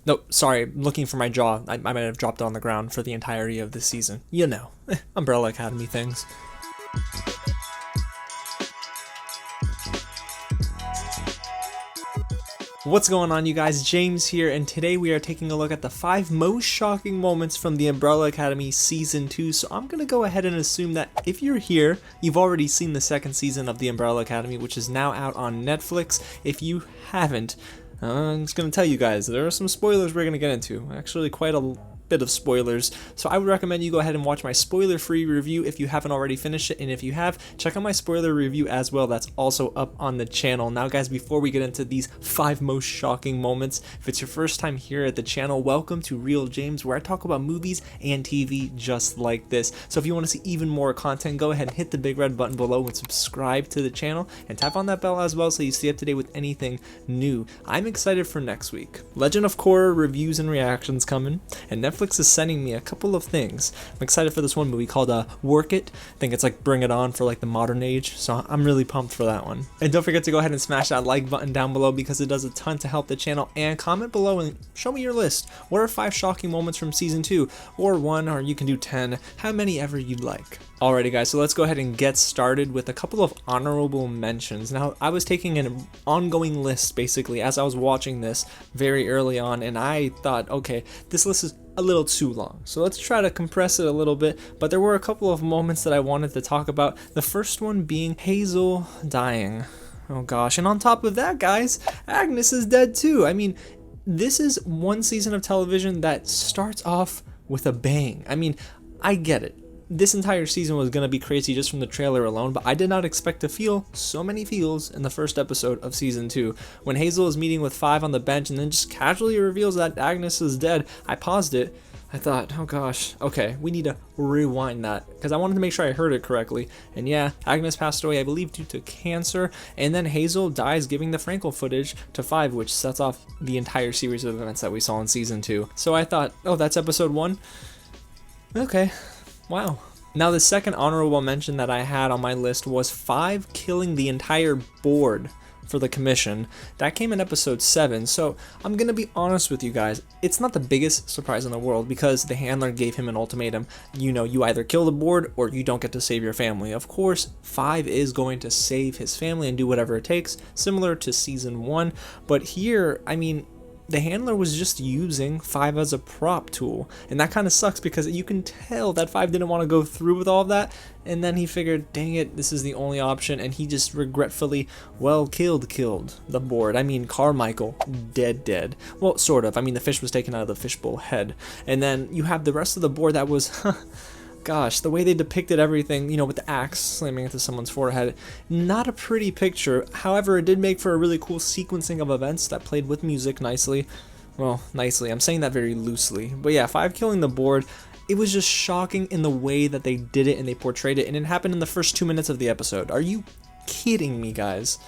No, sorry, looking for my jaw. I might have dropped it on the ground for the entirety of this season. You know, Umbrella Academy things. What's going on, you guys? James here, and today we are taking a look at the 5 most shocking moments from the Umbrella Academy Season 2. So I'm going to go ahead and assume that if you're here, you've already seen the second season of the Umbrella Academy, which is now out on Netflix. If you haven't, I'm just going to tell you guys, there are some spoilers we're going to get into. Actually, quite a bit of spoilers, so I would recommend you go ahead and watch my spoiler-free review if you haven't already finished it, and if you have, check out my spoiler review as well. That's also up on the channel. Now guys, before we get into these 5 most shocking moments, if it's your first time here at the channel, welcome to Real James, where I talk about movies and TV just like this. So if you want to see even more content, go ahead and hit the big red button below and subscribe to the channel, and tap on that bell as well so you stay up to date with anything new. I'm excited for next week. Legend of Korra reviews and reactions coming, and Netflix is sending me a couple of things. I'm excited for this one movie called Work It. I think it's like Bring It On for like the modern age, so I'm really pumped for that one. And don't forget to go ahead and smash that like button down below because it does a ton to help the channel, and comment below and show me your list. What are 5 shocking moments from season 2, or 1, or you can do 10, how many ever you'd like. Alrighty guys, so let's go ahead and get started with a couple of honorable mentions. Now, I was taking an ongoing list basically as I was watching this very early on, and I thought, okay, this list is a little too long, so let's try to compress it a little bit. But there were a couple of moments that I wanted to talk about. The first one being Hazel dying. Oh gosh, and on top of that, guys, Agnes is dead too. I mean, this is one season of television that starts off with a bang. I mean, I get it. This entire season was going to be crazy just from the trailer alone, but I did not expect to feel so many feels in the first episode of season 2. When Hazel is meeting with 5 on the bench and then just casually reveals that Agnes is dead, I paused it. I thought, oh gosh, okay, we need to rewind that, because I wanted to make sure I heard it correctly. And yeah, Agnes passed away, I believe, due to cancer, and then Hazel dies giving the Frankel footage to 5, which sets off the entire series of events that we saw in season 2. So I thought, oh, that's episode 1? Okay. Wow. Now the second honorable mention that I had on my list was 5 killing the entire board for the commission. That came in episode 7, so I'm gonna be honest with you guys, it's not the biggest surprise in the world because the handler gave him an ultimatum. You know, you either kill the board or you don't get to save your family. Of course, 5 is going to save his family and do whatever it takes, similar to season 1, but here, I mean, the handler was just using 5 as a prop tool, and that kind of sucks because you can tell that 5 didn't want to go through with all of that, and then he figured, dang it, this is the only option, and he just regretfully, well, killed the board. I mean, Carmichael, dead. Well, sort of. I mean, the fish was taken out of the fishbowl head, and then you have the rest of the board that was, gosh, the way they depicted everything, you know, with the axe slamming into someone's forehead, not a pretty picture. However, it did make for a really cool sequencing of events that played with music nicely. Well, nicely, I'm saying that very loosely. But yeah, 5 killing the board, it was just shocking in the way that they did it and they portrayed it, and it happened in the first 2 minutes of the episode. Are you kidding me, guys?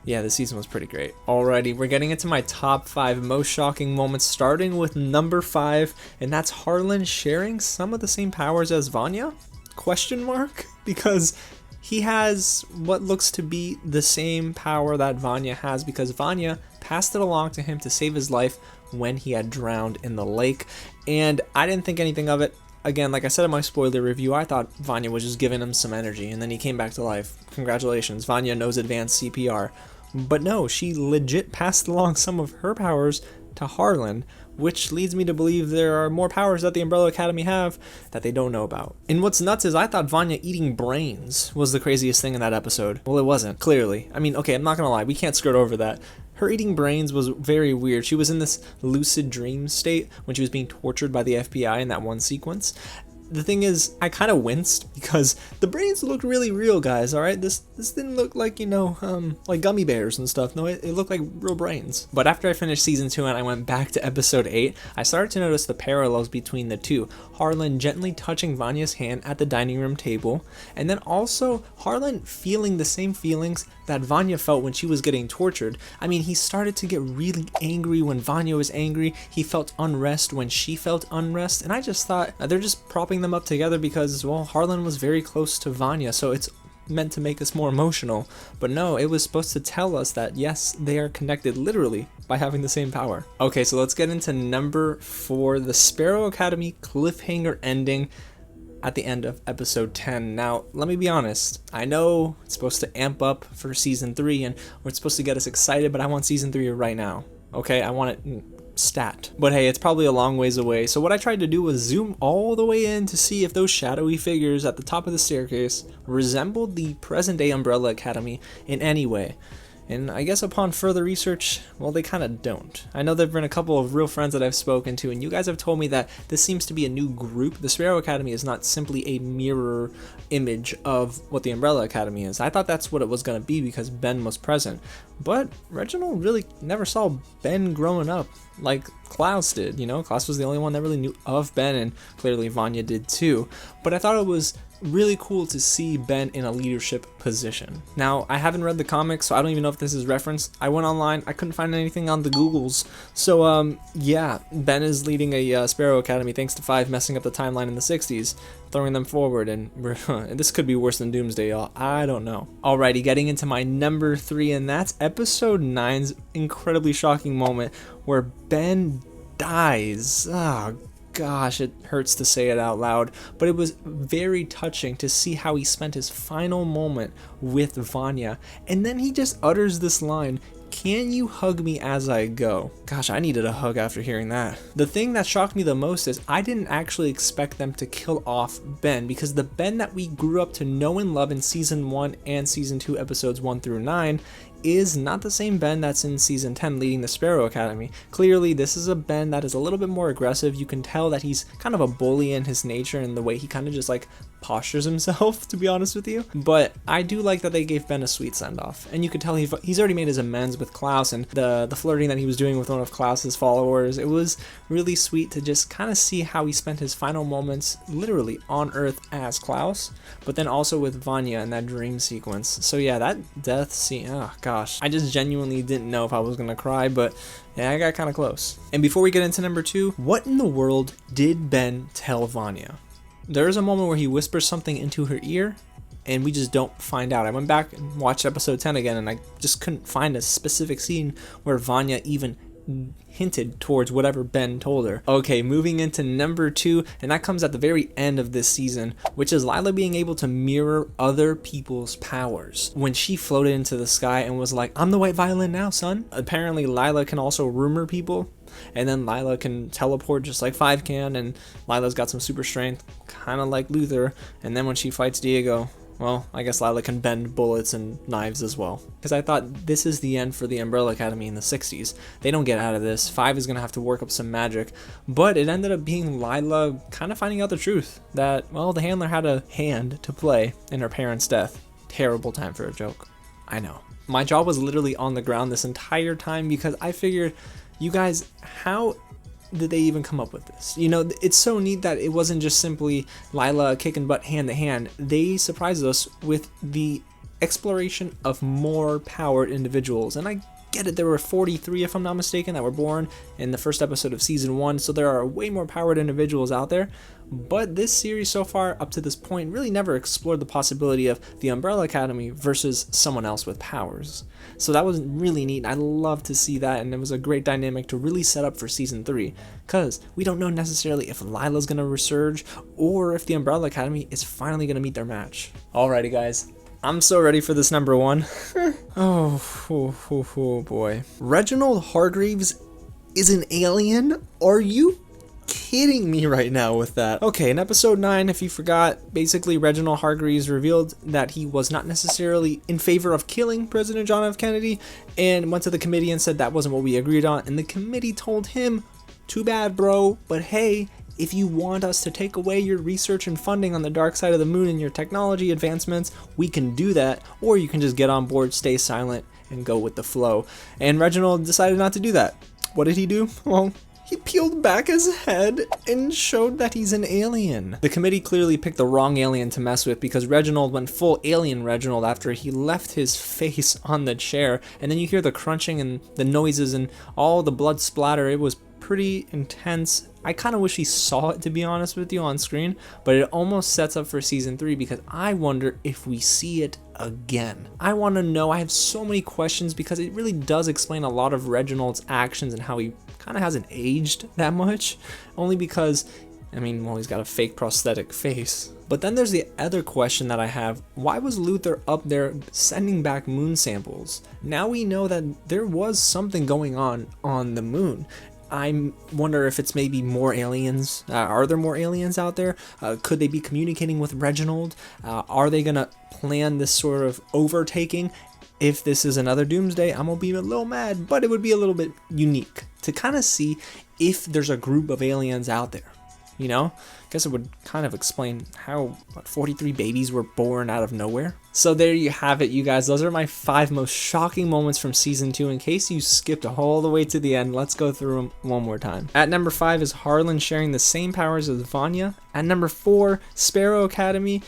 Yeah, this season was pretty great. Alrighty, we're getting into my top 5 most shocking moments, starting with number 5, and that's Harlan sharing some of the same powers as Vanya? Question mark? Because he has what looks to be the same power that Vanya has, because Vanya passed it along to him to save his life when he had drowned in the lake, and I didn't think anything of it. Again, like I said in my spoiler review, I thought Vanya was just giving him some energy, and then he came back to life. Congratulations, Vanya knows advanced CPR. But no, she legit passed along some of her powers to Harlan, which leads me to believe there are more powers that the Umbrella Academy have that they don't know about. And what's nuts is I thought Vanya eating brains was the craziest thing in that episode. Well, it wasn't, clearly. I mean, okay, I'm not gonna lie, we can't skirt over that. Her eating brains was very weird. She was in this lucid dream state when she was being tortured by the FBI in that one sequence. The thing is, I kind of winced because the brains looked really real, guys, alright? This didn't look like, you know, like gummy bears and stuff. No, it looked like real brains. But after I finished season 2 and I went back to episode 8, I started to notice the parallels between the two. Harlan gently touching Vanya's hand at the dining room table, and then also Harlan feeling the same feelings that Vanya felt when she was getting tortured. I mean, he started to get really angry when Vanya was angry. He felt unrest when she felt unrest, and I just thought they're just propping them up together because, well, Harlan was very close to Vanya, so it's meant to make us more emotional. But no, it was supposed to tell us that yes, they are connected literally by having the same power. Okay, so let's get into number 4, the Sparrow Academy cliffhanger ending at the end of episode 10. Now, let me be honest. I know it's supposed to amp up for season 3 and it's supposed to get us excited, but I want season 3 right now. Okay, I want it stat. But hey, it's probably a long ways away. So what I tried to do was zoom all the way in to see if those shadowy figures at the top of the staircase resembled the present day Umbrella Academy in any way. And I guess upon further research, well, they kind of don't. I know there have been a couple of real friends that I've spoken to, and you guys have told me that this seems to be a new group. The Sparrow Academy is not simply a mirror image of what the Umbrella Academy is. I thought that's what it was going to be because Ben was present. But Reginald really never saw Ben growing up like Klaus did, you know? Klaus was the only one that really knew of Ben, and clearly Vanya did too. But I thought it was really cool to see Ben in a leadership position. Now, I haven't read the comics, so I don't even know if this is referenced. I went online, I couldn't find anything on the Googles. So, yeah, Ben is leading a Sparrow Academy thanks to Five messing up the timeline in the 60s, throwing them forward, and this could be worse than Doomsday, y'all. I don't know. Alrighty, getting into my number 3, and that's episode 9's incredibly shocking moment where Ben dies. Oh, gosh, it hurts to say it out loud, but it was very touching to see how he spent his final moment with Vanya, and then he just utters this line, "Can you hug me as I go?" Gosh, I needed a hug after hearing that. The thing that shocked me the most is I didn't actually expect them to kill off Ben, because the Ben that we grew up to know and love in season 1 and season 2 episodes 1 through 9 is not the same Ben that's in season 10 leading the Sparrow Academy. Clearly, this is a Ben that is a little bit more aggressive. You can tell that he's kind of a bully in his nature and the way he kind of just like postures himself, to be honest with you. But I do like that they gave Ben a sweet send-off, and you could tell he's already made his amends with Klaus, and the flirting that he was doing with one of Klaus's followers. It was really sweet to just kind of see how he spent his final moments literally on Earth as Klaus, but then also with Vanya in that dream sequence. So yeah, that death scene, oh gosh, I just genuinely didn't know if I was gonna cry, but yeah, I got kind of close. And before we get into number 2, what in the world did Ben tell Vanya? There's a moment where he whispers something into her ear, and we just don't find out. I went back and watched episode 10 again, and I just couldn't find a specific scene where Vanya even hinted towards whatever Ben told her. Okay, moving into number 2, and that comes at the very end of this season, which is Lila being able to mirror other people's powers. When she floated into the sky and was like, "I'm the white violin now, son." Apparently Lila can also rumor people, and then Lila can teleport just like Five can, and Lila's got some super strength, kind of like Luther. And then when she fights Diego, well, I guess Lila can bend bullets and knives as well. Because I thought this is the end for the Umbrella Academy in the 60s. They don't get out of this. Five is going to have to work up some magic. But it ended up being Lila kind of finding out the truth. That, well, the handler had a hand to play in her parents' death. Terrible time for a joke. I know. My jaw was literally on the ground this entire time because I figured, you guys, how did they even come up with this? You know, it's so neat that it wasn't just simply Lila kicking butt hand to hand. They surprised us with the exploration of more powered individuals. And I get it, there were 43, if I'm not mistaken, that were born in the first episode of season 1, so there are way more powered individuals out there. But this series so far, up to this point, really never explored the possibility of the Umbrella Academy versus someone else with powers. So that was really neat. I love to see that, and it was a great dynamic to really set up for season 3, because we don't know necessarily if Lila's going to resurge or if the Umbrella Academy is finally going to meet their match. Alrighty guys, I'm so ready for this number 1. oh boy. Reginald Hargreaves is an alien? Are you kidding me right now with that? Okay, in episode 9, if you forgot, basically Reginald Hargreaves revealed that he was not necessarily in favor of killing President John F. Kennedy, and went to the committee and said that wasn't what we agreed on, and the committee told him, "Too bad, bro, but hey, if you want us to take away your research and funding on the dark side of the moon and your technology advancements, we can do that, or you can just get on board, stay silent, and go with the flow." And Reginald decided not to do that. What did he do? Well, he peeled back his head and showed that he's an alien. The committee clearly picked the wrong alien to mess with, because Reginald went full alien Reginald after he left his face on the chair, and then you hear the crunching and the noises and all the blood splatter. It was pretty intense. I kind of wish we saw it, to be honest with you, on screen, but it almost sets up for season 3 because I wonder if we see it again. I want to know. I have so many questions because it really does explain a lot of Reginald's actions and how he kind of hasn't aged that much, only because, I mean, well, he's got a fake prosthetic face. But then there's the other question that I have. Why was Luther up there sending back moon samples? Now we know that there was something going on the moon. I wonder if it's maybe more aliens. Are there more aliens out there? Could they be communicating with Reginald? Are they gonna plan this sort of overtaking? If this is another Doomsday, I'm gonna be a little mad, but it would be a little bit unique to kind of see if there's a group of aliens out there. You know, I guess it would kind of explain how 43 babies were born out of nowhere. So there you have it, you guys. Those are my 5 most shocking moments from season 2. In case you skipped all the way to the end, let's go through them one more time. At number 5 is Harlan sharing the same powers as Vanya. At number 4, Sparrow Academy.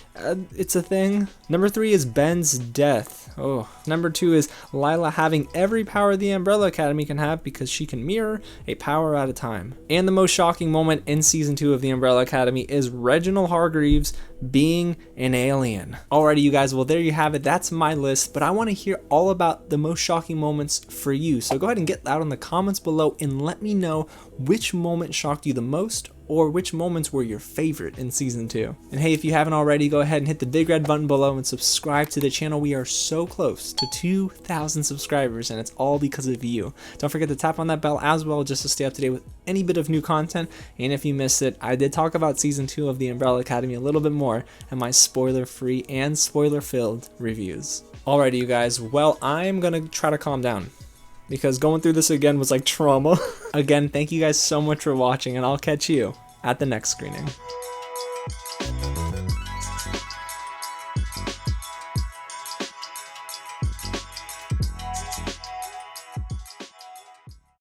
It's a thing. Number 3 is Ben's death. Oh. Number 2 is Lila having every power the Umbrella Academy can have because she can mirror a power at a time. And the most shocking moment in season 2 of the Umbrella Academy is Reginald Hargreaves being an alien. Alrighty, you guys, well, there you have it. That's my list, but I want to hear all about the most shocking moments for you. So go ahead and get that in the comments below and let me know which moment shocked you the most, or which moments were your favorite in season 2. And hey, if you haven't already, go ahead and hit the big red button below and subscribe to the channel. We are so close to 2,000 subscribers, and it's all because of you. Don't forget to tap on that bell as well, just to stay up to date with any bit of new content. And if you missed it, I did talk about season 2 of the Umbrella Academy a little bit more in my spoiler-free and spoiler-filled reviews. Alrighty, you guys, well, I'm gonna try to calm down, because going through this again was like trauma. Again, thank you guys so much for watching, and I'll catch you at the next screening.